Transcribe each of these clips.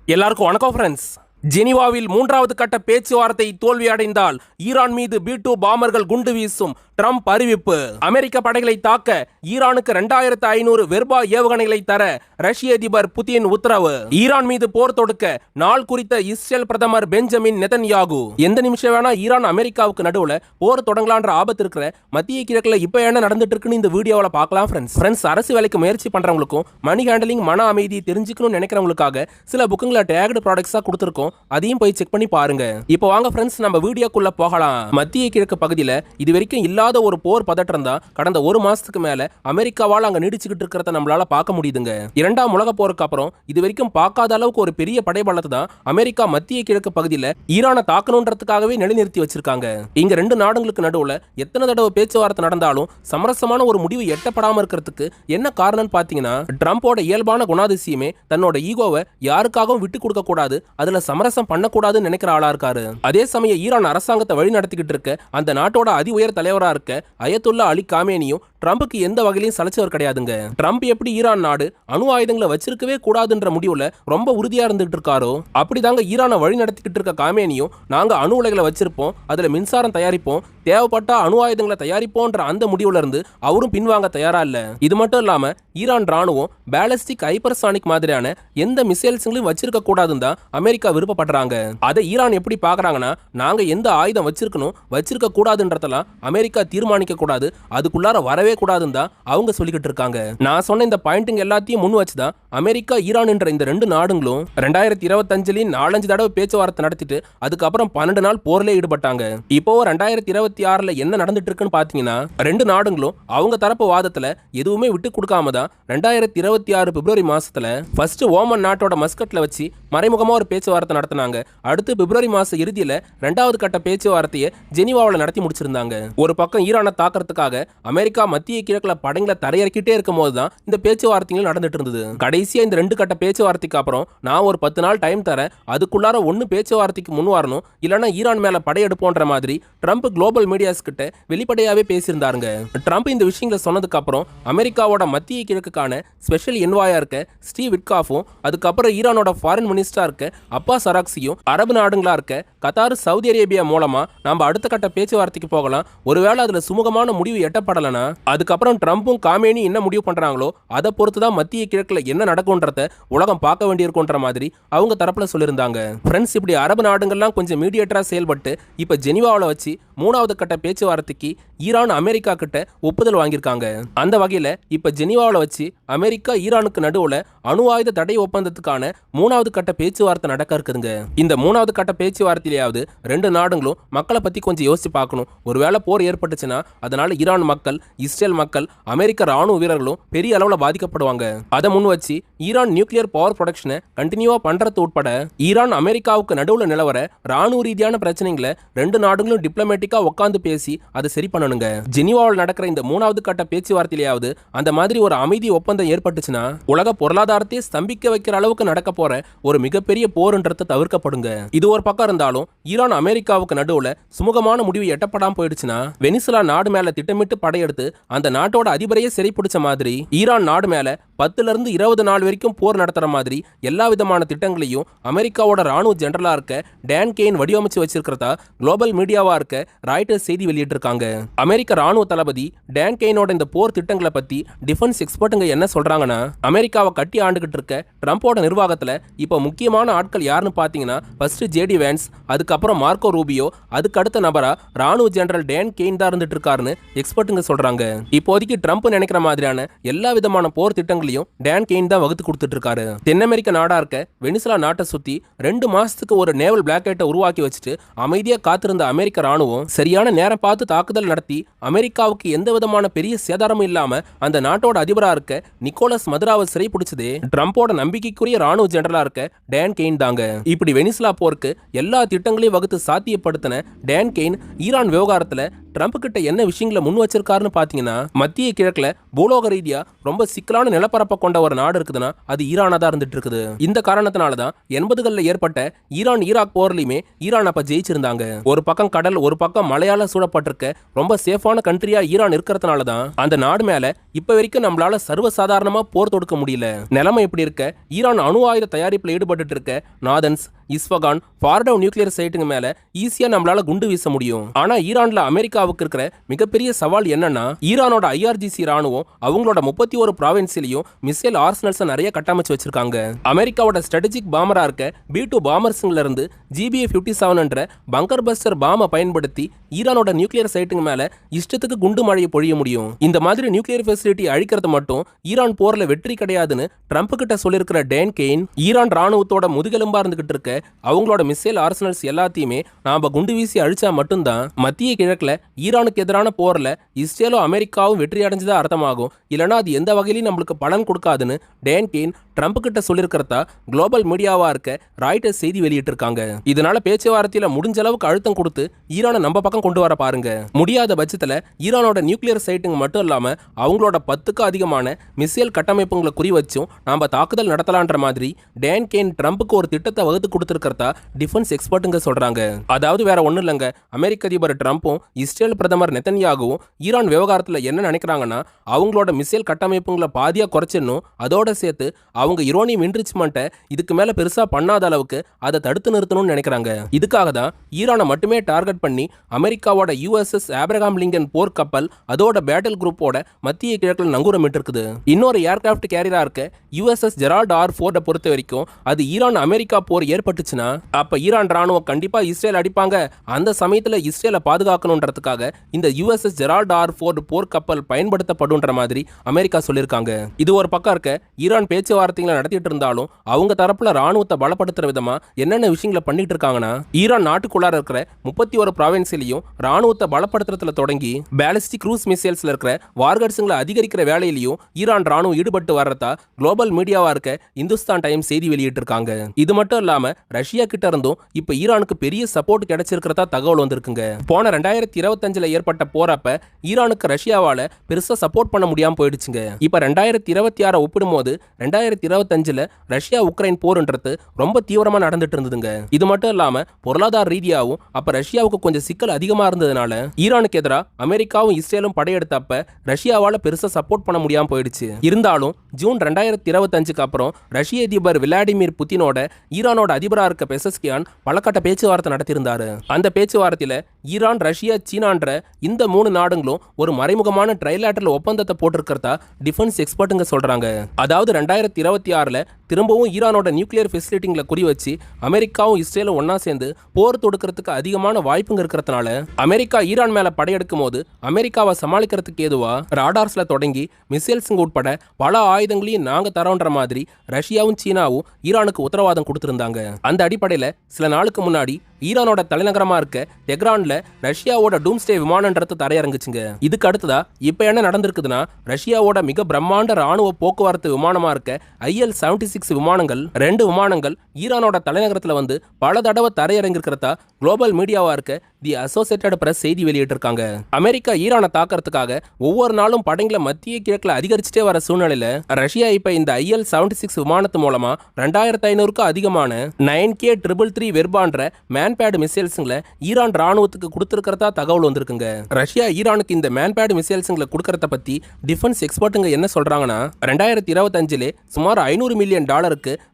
எல்லாருக்கும் வணக்கம் ஃப்ரெண்ட்ஸ். ஜெனீவாவில் மூன்றாவது கட்ட பேச்சுவார்த்தை தோல்வியடைந்தால் ஈரான் மீது B2 பாமர்கள் குண்டு வீசும் ட்ரம்ப் அறிவிப்பு. அமெரிக்க படைகளை தாக்க ஈரானுக்கு 2500 வெர்பா ஏவுகணைகளை தர ரஷ்ய அதிபர் புதின் உத்தரவு. ஈரான் மீது போர் தொடுக்க நாள் குறித்த இஸ்ரேல் பிரதமர் பெஞ்சமின் நெதன்யாகு. எந்த நிமிஷம் வேணா ஈரான் அமெரிக்காவுக்கு நடுவுல போர் தொடங்கலான்ற ஆபத்து இருக்கிற மத்திய கிழக்குல இப்ப என்ன நடந்துட்டு இருக்குன்னு இந்த வீடியோவில் பார்க்கலாம் ஃப்ரெண்ட்ஸ். அரசு வேலைக்கு முயற்சி பண்றவங்களுக்கும் மணி ஹேண்டலிங் மன அமைதி தெரிஞ்சுக்கணும்னு நினைக்கிறவங்களுக்காக சில புக்குங்களை டேக்டு ப்ராடக்ட்ஸா கொடுத்துருக்கோம். அதையும் போய் செக் பண்ணி பாருங்க. இப்போ வாங்க ஃப்ரெண்ட்ஸ், நம்ம வீடியோக்குள்ள போகலாம். மத்திய கிழக்கு பகுதியில் இது வரைக்கும் இல்லாத ஒரு போர் பதற்றம் தான் கடந்த ஒரு மாசத்துக்கு மேல அமெரிக்காவால் அங்க நீடிச்சுக்கிட்டு இருக்கிறத நம்மளால பார்க்க முடியுதுங்க. இரண்டாம் உலக போருக்கு அப்புறம் இது வரைக்கும் பார்க்காத அளவுக்கு ஒரு பெரிய படைபலத்தை தான் அமெரிக்கா மத்திய கிழக்கு பகுதியில் ஈரானை தாக்கணுன்றதுக்காகவே நிலைநிறுத்தி வச்சிருக்காங்க. இங்க ரெண்டு நாடுகளுக்கு நடுவுல எத்தனை தடவை பேச்சுவார்த்தை நடந்தாலும் சமரசமான ஒரு முடிவு எட்டப்படாம இருக்கிறதுக்கு என்ன காரணம்னு பாத்தீங்கன்னா, ட்ரம்போட இயல்பான குணாதிசயமே தன்னோட ஈகோவை யாருக்காகவும் விட்டு கொடுக்க கூடாது, அதுல சமரசம் பண்ணக்கூடாதுன்னு நினைக்கிற ஆளா இருக்காரு. அதே சமயம் ஈரான் அரசாங்கத்தை வழி நடத்திக்கிட்டு இருக்க அந்த நாட்டோட அதி உயர் தலைவரா இருக்க அயத்துல்லா அலி காமேனியும் ட்ரம்புக்கு எந்த வகையிலும் சலைச்சவர் கிடையாதுங்க. ட்ரம்ப் எப்படி ஈரான் நாடு அணு ஆயுதங்களை வச்சிருக்கவே கூடாதுன்ற முடிவுல ரொம்ப உறுதியா இருந்துட்டு இருக்காரோ, அப்படிதாங்க ஈரானை வழி நடத்திக்கிட்டு இருக்க காமேனியும் நாங்க அணு உலைகளை வச்சிருப்போம், அதுல மின்சாரம் தயாரிப்போம், தேவைப்பட்ட அணு ஆயுதங்களை தயாரிப்போன்ற அந்த முடிவுல இருந்து அவரும் பின்வாங்க தயாரா இல்ல. இது மட்டும் இல்லாம ஈரான் ராணுவம் பேலிஸ்டிக் ஹைப்பர்சானிக் மாதிரியான எந்த மிசைல்ஸ்களையும் வச்சிருக்க கூடாதுன்னு தான் அமெரிக்கா விருப்பப்படுறாங்க. அதை ஈரான் எப்படி பாக்குறாங்கன்னா, நாங்க எந்த ஆயுதம் வச்சிருக்க கூடாதுன்றதெல்லாம் அமெரிக்கா தீர்மானிக்க கூடாது, அதுக்குள்ளார வரவே கூடாதுன்னு தான் அவங்க சொல்லிக்கிட்டு இருக்காங்க. நான் சொன்ன இந்த பாயிண்ட்ங்க எல்லாத்தையும் முன் வச்சுதான் அமெரிக்கா ஈரான் என்ற இந்த ரெண்டு நாடுகளும் 2025 4-5 தடவை பேச்சுவார்த்தை நடத்திட்டு அதுக்கப்புறம் 12 நாள் போர்ல ஈடுபட்டாங்க. இப்போ 2026 என்ன நடந்துட்டு இருக்குன்னு பாத்தீங்கன்னா, ரெண்டு நாடுகளும் அவங்க தரப்பு வாதத்துல எதுவுமே விட்டு கொடுக்காம தான் 2026 பிப்ரவரி மாசத்துல ஃபர்ஸ்ட் ஓமன் நாட்டோட மஸ்கட்ல வச்சு மறைமுகமா ஒரு பேச்சுவார்த்தை நடத்தினாங்க. அடுத்து பிப்ரவரி மாச இறுதியில இரண்டாவது கட்ட பேச்சுவார்த்தையை ஜெனீவாவில் நடத்தி முடிச்சிருந்தாங்க. ஒரு பக்கம் ஈரானை தாக்கிறதுக்காக அமெரிக்கா மத்திய கிழக்குல படைகளை தரையிறக்கிட்டே இருக்கும் போது தான் இந்த பேச்சுவார்த்தைகள் நடந்துட்டு இருந்தது. கடைசியா இந்த ரெண்டு கட்ட பேச்சுவார்த்தைக்கு அப்புறம் நான் ஒரு 10 நாள் டைம் தரேன், அதுக்குள்ளார ஒன்னு பேச்சுவார்த்தைக்கு முன் வரணும், இல்லைன்னா ஈரான் மேல படையெடுப்போன்ற மாதிரி ட்ரம்ப் குளோபல் மீடியாஸ் கிட்ட வெளிப்படையாவே பேசியிருந்தாருங்க. ட்ரம்ப் இந்த விஷயங்களை சொன்னதுக்கு அப்புறம் அமெரிக்காவோட மத்திய கிழக்குக்கான ஸ்பெஷல் என்வாயா இருக்க ஸ்டீவ் விட்காஃபும், அதுக்கப்புறம் ஈரானோட ஃபாரின் மினிஸ்டரா இருக்க அப்பாஸ் அராக்சியும், அரபு நாடுகளா இருக்க கத்தார், சவுதி அரேபியா மூலமா நாம அடுத்த கட்ட பேச்சுவார்த்தைக்கு போகலாம், ஒருவேளை அதுல சுமூகமான முடிவு எட்டப்படலனா அதுக்கப்புறம் ட்ரம்பும் காமேனி என்ன முடிவு பண்றாங்களோ அதை பொறுத்துதான் மத்திய கிழக்குல என்ன நடக்கும்ன்றத உலகம் பார்க்க வேண்டியிருக்குன்ற மாதிரி அவங்க தரப்புல சொல்லியிருந்தாங்க. ஃப்ரெண்ட்ஸ், இப்படி அரபு நாடுகள்லாம் கொஞ்சம் மீடியேட்டரா செயல்பட்டு இப்ப ஜெனீவாவில் வச்சு மூணாவது கட்ட பேச்சுவார்த்தைக்கு ஈரான் அமெரிக்கா கிட்ட ஒப்புதல் வாங்கியிருக்காங்க. அந்த வகையில இப்ப ஜெனீவாவில் வச்சு அமெரிக்கா ஈரானுக்கு நடுவுல அணு ஆயுத தடை ஒப்பந்தத்துக்கான மூணாவது கட்ட பேச்சுவார்த்தை நடக்க இருக்குதுங்க. இந்த மூணாவது கட்ட பேச்சுவார்த்தையிலாவது ரெண்டு நாடுகளும் மக்களை பத்தி கொஞ்சம் யோசிச்சு பார்க்கணும். ஒருவேளை போர் ஏற்பட்டுச்சுன்னா அதனால ஈரான் மக்கள், இஸ்ரேல் மக்கள், அமெரிக்க ராணுவ வீரர்களும் பெரிய அளவுல பாதிக்கப்படுவாங்க. அதை முன் வச்சு ஈரான் நியூக்ளியர் பவர் ப்ரொடக்ஷனை கண்டினியூவா பண்றது உட்பட ஈரான் அமெரிக்காவுக்கு நடுவுல நிலவர ராணுவ ரீதியான பிரச்சனைகளை ரெண்டு நாடுகளும் டிப்ளமேட்டிக்கா உட்காந்து பேசி அதை சரி பண்ணணுங்க. ஜெனீவாவில் நடக்கிற இந்த மூணாவது கட்ட பேச்சுவார்த்தையிலாவது அந்த மாதிரி ஒரு அமைதி ஒப்பந்தம் ஏற்பட்டுச்சுன்னா உலக பொருளாதாரத்தை ஸ்தம்பிக்க வைக்கிற அளவுக்கு நடக்க போற ஒரு மிகப்பெரிய போர்ன்றதை தவிர்க்கப்படுங்க. இது ஒரு பக்கம் இருந்தாலும் ஈரான் அமெரிக்காவுக்கு நடுவுல சுமூகமான முடிவு எட்டப்படாம போயிடுச்சுன்னா வெனிசுலா நாடு மேல திட்டமிட்டு படையெடுத்து அந்த நாட்டோட அதிபரையே சிறைப்பிடிச்ச மாதிரி ஈரான் நாடு மேல 10 to 20 நாள் வரைக்கும் போர் நடத்துற மாதிரி எல்லா விதமான திட்டங்களையும் அமெரிக்காவோட ராணுவ ஜெனரலா இருக்க டான் கெயின் வடிவமைச்சு வச்சிருக்கிறதா குளோபல் மீடியாவா இருக்க ராய்டர்ஸ் செய்தி வெளியிட்டிருக்காங்க. அமெரிக்க ராணுவ தளபதி டான் கெயினோட இந்த போர் திட்டங்களை பத்தி டிஃபென்ஸ் எக்ஸ்பர்ட்டுங்க என்ன சொல்றாங்கன்னா, அமெரிக்காவை கட்டி ஆண்டுகிட்டு இருக்க ட்ரம்போட நிர்வாகத்துல இப்ப முக்கியமான ஆட்கள் யாருன்னு பாத்தீங்கன்னா, ஃபர்ஸ்ட் ஜேடி வேன்ஸ், அதுக்கப்புறம் மார்க்கோ ரூபியோ, அதுக்கு அடுத்த நபரா ராணுவ ஜெனரல் டான் கெயின் தான் இருந்துட்டு இருக்காருன்னு எக்ஸ்பர்ட்டுங்க சொல்றாங்க. இப்போதைக்கு ட்ரம்ப் நினைக்கிற மாதிரியான எல்லா விதமான போர் திட்டங்களையும் டான் கெயின் தான் வகுத்து கொடுத்துட்டு இருக்காரு. தென் அமெரிக்க நாடா இருக்க வெனிசுலா நாட்டை சுத்தி 2 மாசத்துக்கு ஒரு நேவல் பிளாக்கெட்டை உருவாக்கி வச்சுட்டு அமைதியா காத்திருந்த அமெரிக்க ராணுவம் சரியான நேரம் பார்த்து தாக்குதல் நடத்தி அமெரிக்காவுக்கு எந்த விதமான பெரிய சேதாரமும் இல்லாம அந்த நாட்டோட அதிபரா இருக்க நிக்கோலஸ் மதுராவை சிறை பிடிச்சதே ட்ரம்போட நம்பிக்கைக்குரிய ராணுவ ஜெனரலா இருக்க டான் கெயின் தாங்க. இப்படி வெனிசுலா போருக்கு எல்லா திட்டங்களையும் வகுத்து சாத்தியப்படுத்தின டான் கெயின் ஈரான் விவகாரத்துல ட்ரம்ப் கிட்ட என்ன விஷயங்களை முன் வச்சிருக்காருன்னு பாத்தீங்கன்னா, மத்திய கிழக்குல பூலோக ரீதியா ரொம்ப சிக்கலான நிலப்பரப்பை கொண்ட ஒரு நாடு இருக்குதுன்னா அது ஈரானா தான் இருந்துட்டு இருக்குது. இந்த காரணத்தினாலதான் 80களில் ஏற்பட்ட ஈரான் ஈராக் போர்லயுமே ஈரான் அப்ப ஜெயிச்சிருந்தாங்க. ஒரு பக்கம் கடல், ஒரு பக்கம் மலையால சூழப்பட்டிருக்க ரொம்ப சேஃபான கண்ட்ரியா ஈரான் இருக்கிறதுனாலதான் அந்த நாடு மேல இப்ப வரைக்கும் நம்மளால சர்வசாதாரணமா போர் தொடுக்க முடியல. நிலைமை இப்படி இருக்க ஈரான் அணு ஆயுத தயாரிப்புல ஈடுபட்டு இருக்க நாதன்ஸ், இஸ்ஃபகான், ஃபார்டோ நியூக்ளியர் சைட்டுங்க மேல ஈஸியா நம்மளால குண்டு வீச முடியும். ஆனா ஈரான்ல அமெரிக்காவுக்கு இருக்கிற மிகப்பெரிய சவால் என்னன்னா, ஈரானோட ஐஆர்ஜிசி ராணுவம் அவங்களோட 31 ப்ராவின்ஸ்லயும் மிசைல் ஆர்சனல்ஸ் நிறைய கட்டமைச்சு வச்சிருக்காங்க. அமெரிக்காவோட ஸ்ட்ராட்டஜிக் பாமரா இருக்க B2 பாமர்ஸ்ல இருந்து GBA-57 என்ற பங்கர் பஸ்டர் பாமை பயன்படுத்தி ஈரானோட நியூக்ளியர் சைட்டுங்க மேல இஷ்டத்துக்கு குண்டு மழையை பொழிய முடியும். இந்த மாதிரி நியூக்ளியர் ஃபெசிலிட்டி அழிக்கிறது மட்டும் ஈரான் போர்ல வெற்றி கிடையாதுன்னு ட்ரம்ப் கிட்ட சொல்லியிருக்கிற டேன் கெயின், ஈரான் ராணுவத்தோட முதுகெலும்பா இருந்துகிட்டு இருக்க அவங்களோட மிசைல் ஆர்சனல்ஸ் எல்லாத்தையுமே நாம குண்டு வீசி அழிச்சா மட்டும்தான் மத்திய கிழக்குல ஈரானுக்கு எதிரான போர்ல இஸ்ரேலும் அமெரிக்காவும் வெற்றி அடைஞ்சதா அர்த்தமாகும். இல்லைன்னா அது எந்த வகையிலும் நம்மளுக்கு பலன் கொடுக்காதுன்னு டேன் கெயின் ட்ரம்ப் கிட்ட சொல்லியிருக்கிறதா குளோபல் மீடியாவா இருக்க ராய்டர்ஸ் செய்தி வெளியிட்டு இருக்காங்க. இதனால பேச்சுவார்த்தையில முடிஞ்ச அளவுக்கு அழுத்தம் கொடுத்து ஈரானை நம்ம பக்கம் கொண்டு வர பாருங்க. முடியாத பட்சத்துல ஈரானோட நியூக்ளியர் சைட்டுங்க மட்டும் இல்லாம அவங்களோட 10க்கு அதிகமான மிசைல் கட்டமைப்புகளை குறி வச்சும் நாம தாக்குதல் நடத்தலான்ற மாதிரி டேன் கெயின் ட்ரம்புக்கு ஒரு திட்டத்தை வகுத்து கொடுத்திருக்கிறதா டிஃபென்ஸ் எக்ஸ்பர்ட்டுங்க சொல்றாங்க. அதாவது வேற ஒண்ணும் இல்லைங்க, அமெரிக்க அதிபர் ட்ரம்ப்பும் இஸ்ரேல் பிரதமர் நெதன்யாகுவும் ஈரான் விவகாரத்துல என்ன நினைக்கிறாங்கன்னா, அவங்களோட மிசைல் கட்டமைப்புகளை பாதியா குறைச்சிடணும், அதோட சேர்த்து அவங்க யுரேனியம் என்ரிச்மெண்ட்டை இதுக்கு மேல பெருசா பண்ணாத அளவுக்கு அதை தடுத்து நிறுத்தணும்னு நினைக்கிறாங்க. இதுக்காக தான் ஈரானை மட்டுமே டார்கெட் பண்ணி அமெரிக்காவோட USS ஆப்ரஹாம் லிங்கன் போர் கப்பல் அதோட பேட்டில் குரூப்போட மத்திய கிழக்கில் நங்கூரமிட்டு இருக்குது. இன்னொரு ஏர்கிராஃப்ட் கேரியரா இருக்க USS ஜெரால்ட் ஆர் ஃபோர்டை பொறுத்த வரைக்கும் அது ஈரான் அமெரிக்கா போர் ஏற்பட்டுச்சுன்னா அப்ப ஈரான் ராணுவம் கண்டிப்பா இஸ்ரேல் அடிப்பாங்க. அந்த சமயத்துல இஸ்ரேலை பாதுகாக்கணும்ன்றதுக்காக இந்த USS ஜெரால்ட் ஆர் ஃபோர்டு போர் கப்பல் பயன்படுத்தப்படுன்ற மாதிரி அமெரிக்கா சொல்லியிருக்காங்க. இது ஒரு பக்கம் இருக்க, ஈரான் பேச்சுவார்த்தைகளை நடத்திட்டு இருந்தாலும் அவங்க தரப்புல ராணுவத்தை பலப்படுத்துற விதமா என்னென்ன விஷயங்களை பண்ணிட்டு இருக்காங்கன்னா, ஈரான் நாட்டுக்குள்ளார இருக்கிற 31 ப்ராவின்ஸ்லயும் ராணுவத்தை பலப்படுத்துறதுல தொடங்கி பேலிஸ்டிக் க்ரூஸ் மிசைல்ஸ்ல இருக்கிற வார்கட்ஸுங்களை அதிகரிக்கிற வேலையிலையும் ஈரான் ராணுவம் ஈடுபட்டு வர்றதா குளோபல் மீடியாவா இருக்க இந்துஸ்தான் டைம்ஸ் செய்தி வெளியிட்டு இருக்காங்க. இது மட்டும் இல்லாம ரஷ்யா கிட்ட இருந்தும் இப்ப ஈரானுக்கு பெரிய சப்போர்ட் கிடைச்சிருக்கிறதா தகவல் வந்திருக்குங்க. போன 2025 ஏற்பட்ட போறப்ப ஈரானுக்கு ரஷ்யாவால பெருசா சப்போர்ட் பண்ண முடியாம போயிடுச்சுங்க. இப்ப 2026 ஒப்பிடும்போது 2025 ரஷ்யா உக்ரைன் போர்ன்றது ரொம்ப தீவிரமா நடந்துட்டு இருந்ததுங்க. இது மட்டும் இல்லாம பொருளாதார ரீதியாகவும் அப்ப ரஷ்யாவுக்கு கொஞ்சம் சிக்கல் அதிகமா இருந்ததுனால ஈரானுக்கு எதிராக அமெரிக்காவும் இஸ்ரேலும் படையெடுத்தப்ப ரஷ்யாவால பெருசா சப்போர்ட் பண்ண முடியாம போயிடுச்சு. இருந்தாலும் ஜூன் 2025 அப்புறம் ரஷ்ய அதிபர் விளாடிமிர் புதினோட ஈரானோட அதிபரா இருக்க பெசஸ்கியான் பலகட்ட பேச்சுவார்த்தை நடத்தியிருந்தாரு. அந்த பேச்சுவார்த்தையில ஈரான், ரஷ்யா, சீனான்ற இந்த 3 நாடுகளும் ஒரு மறைமுகமான ட்ரைலாட்டரல் ஒப்பந்தத்தை போட்டிருக்கிறதா டிஃபென்ஸ் எக்ஸ்பர்ட்டுங்க சொல்றாங்க. அதாவது 2026 திரும்பவும் ஈரானோட நியூக்ளியர் ஃபெசிலிட்டிங்களை குறி வச்சு அமெரிக்காவும் இஸ்ரேலும் ஒன்னா சேர்ந்து போர் தொடுக்கிறதுக்கு அதிகமான வாய்ப்புங்க இருக்கிறதுனால அமெரிக்கா ஈரான் மேல படையெடுக்கும் போது அமெரிக்காவை சமாளிக்கிறதுக்கு ஏதுவா ராடார்ஸ்ல தொடங்கி மிசைல்ஸுங்க உட்பட பல ஆயுதங்களையும் நாங்க தரோன்ற மாதிரி ரஷ்யாவும் சீனாவும் ஈரானுக்கு உத்தரவாதம் கொடுத்திருந்தாங்க. அந்த அடிப்படையில சில நாளுக்கு முன்னாடி ஈரானோட தலைநகரமா இருக்க தெஹ்ரான்ல ரஷ்யாவோட டூம்ஸ்டே விமானன்றது தரையிறங்குச்சுங்க. இதுக்கு அடுத்ததா இப்ப என்ன நடந்திருக்குதுன்னா, ரஷ்யாவோட மிக பிரம்மாண்ட ராணுவ போக்குவரத்து விமானமா இருக்க IL-76 விமானங்கள் 2 விமானங்கள் ஈரானோட தலைநகரத்துல வந்து பல தடவை தரையிறங்கிருக்கிறதா குளோபல் மீடியாவா இருக்க தி அசோசியேட்டட் பிரஸ் செய்தி வெளியிட்டிருக்காங்க. அமெரிக்கா ஈரானை தாக்கிறதுக்காக ஒவ்வொரு நாளும் படைங்களை மத்திய கிழக்குல அதிகரிச்சுட்டே வர சூழ்நிலையில ரஷ்யா இப்ப இந்த IL-76 விமானத்து மூலமா 2500க்கும் அதிகமான 9K333 வெர்பான்ற மேன்பேடு மிசைல்ஸுங்களை ஈரான் ராணுவத்துக்கு கொடுத்திருக்கிறதா தகவல் வந்திருக்குங்க. ரஷ்யா ஈரானுக்கு இந்த மேன்பேடு மிசைல்ஸுங்களை கொடுக்கறத பத்தி டிஃபென்ஸ் எக்ஸ்பர்ட்டுங்க என்ன சொல்றாங்கன்னா, 2025 சுமார் $500 மில்லியன்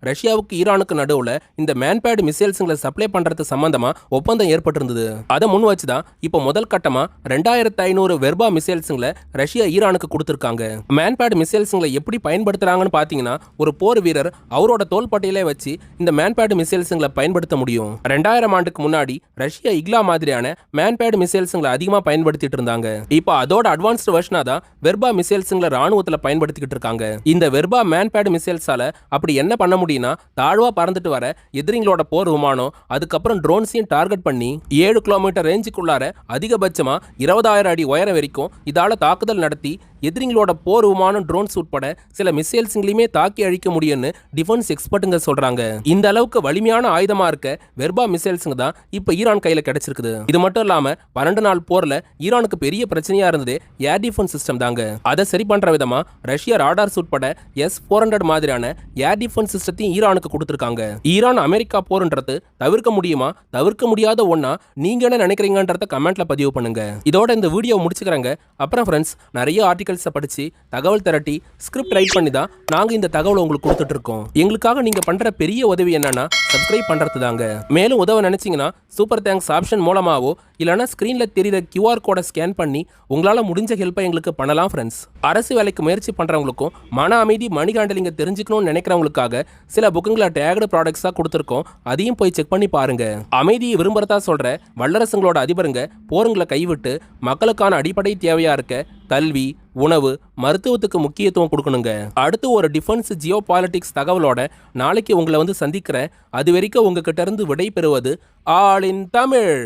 ரஷ்யாவுக்கு ஈரானுக்கு நடுவுல இந்த மேன்பேடு மிசைல்ஸுங்களை சப்ளை பண்றது சம்பந்தமா ஒப்பந்தம் ஏற்பட்டிருந்தது. அதை முன் வச்சுதான் இப்ப முதல் கட்டமா 2500 வெர்பா மிசைல்ஸுங்களை ரஷ்யா ஈரானுக்கு கொடுத்திருக்காங்க. மேன்பேடு மிசைல்ஸுங்களை எப்படி பயன்படுத்துறாங்கன்னு பாத்தீங்கன்னா, ஒரு போர் வீரர் அவரோட தோள்பட்டையிலே வச்சு இந்த மேன்பேடு மிசைல்ஸுங்களை பயன்படுத்த முடியும். 2000 ஆண்டுக்கு முன்னாடி ரஷ்யா இக்லா மாதிரியான மேன்பேடு மிசைல்ஸுங்களை அதிகமா பயன்படுத்திட்டு இருந்தாங்க. இப்போ அதோட அட்வான்ஸ்டு வெர்ஷனா தான் வெர்பா மிசைல்ஸுங்களை ராணுவத்துல பயன்படுத்திக்கிட்டு இருக்காங்க. இந்த வெர்பா மேன்பேடு மிசைல்ஸால அப்படி என்ன பண்ண முடியும்னா, தாழ்வா பறந்துட்டு வர எதிரிங்களோட போர் விமானம், அதுக்கப்புறம் ட்ரோன்ஸையும் டார்கெட் பண்ணி 7 கிலோமீட்டர் ரேஞ்சுக்குள்ளார அதிகபட்சமா 20,000 அடி உயரம் வரைக்கும் இதால தாக்குதல் நடத்தி எதிரிங்களோட போர் விமானம், ட்ரோன்ஸ் உட்பட சில மிசைல்ஸுங்களையுமே தாக்கி அழிக்க முடியும்னு டிஃபென்ஸ் எக்ஸ்பர்ட்டுங்க சொல்றாங்க. இந்த அளவுக்கு வலிமையான ஆயுதமா இருக்க வெர்பா மிசைல்ஸுங்க தான் இப்ப ஈரான் கையில கிடைச்சிருக்குது. இது மட்டும் இல்லாம 12 நாள் போர்ல ஈரானுக்கு பெரிய பிரச்சனையா இருந்தது ஏர் டிஃபென்ஸ் சிஸ்டம் தாங்க. அதை சரி பண்ற விதமா ரஷ்யா ராடார்ஸ் உட்பட S-400 மாதிரியான ஏர் டிஃபென்ஸ் சிஸ்டத்தையும் ஈரானுக்கு கொடுத்திருக்காங்க. ஈரான் அமெரிக்கா போர்ன்றது தவிர்க்க முடியுமா, தவிர்க்க முடியாத ஒண்ணா நீங்க என்ன நினைக்கிறீங்கன்றத கமெண்ட்ல பதிவு பண்ணுங்க. இதோட இந்த வீடியோ முடிச்சுக்கிறேங்க. அப்புறம் ஃப்ரெண்ட்ஸ், நிறைய ஆர்டிகல்ஸை படிச்சு தகவல் திரட்டி ஸ்கிரிப்ட் ரைட் பண்ணி தான் நாங்க இந்த தகவலை உங்களுக்கு கொடுத்துட்டு இருக்கோம். எங்களுக்காக நீங்க பண்ற பெரிய உதவி என்னன்னா சப்ஸ்கிரைப் பண்றது தாங்க. மேலும் உதவ நினைச்சீங்கன்னா சூப்பர் தேங்க்ஸ் ஆப்ஷன் மூலமாவோ இல்லைன்னா ஸ்கிரீன்ல தெரியுற QR கோடை ஸ்கேன் பண்ணி உங்களால முடிஞ்ச ஹெல்ப்பை எங்களுக்கு பண்ணலாம் ஃப்ரெண்ட்ஸ். அரசு வேலைக்கு முயற்சி பண்றவங்களுக்கும் மன அமைதி, மணி ஹேண்டலிங்க தெரிஞ்சுக்கணும்னு நினைக்கிறவங்களுக்காக சில புக்குங்களை டேக்டு ப்ராடக்ட்ஸா கொடுத்துருக்கோம். அதையும் போய் செக் பண்ணி பாருங்க. அமைதியை விரும்புறதா சொல்ற வல்லரசுங்களோட அதிபருங்க போருங்களை கைவிட்டு மக்களுக்கான அடிப்படை தேவையா இருக்க கல்வி, உணவு, மருத்துவத்துக்கு முக்கியத்துவம் கொடுக்கணுங்க. அடுத்து ஒரு டிஃபென்ஸ் ஜியோ பாலிட்டிக்ஸ் தகவலோட நாளைக்கு உங்களை வந்து சந்திக்கிறேன். அது வரைக்கும் உங்ககிட்ட இருந்து விடை பெறுவது ஆல் இன் தமிழ்.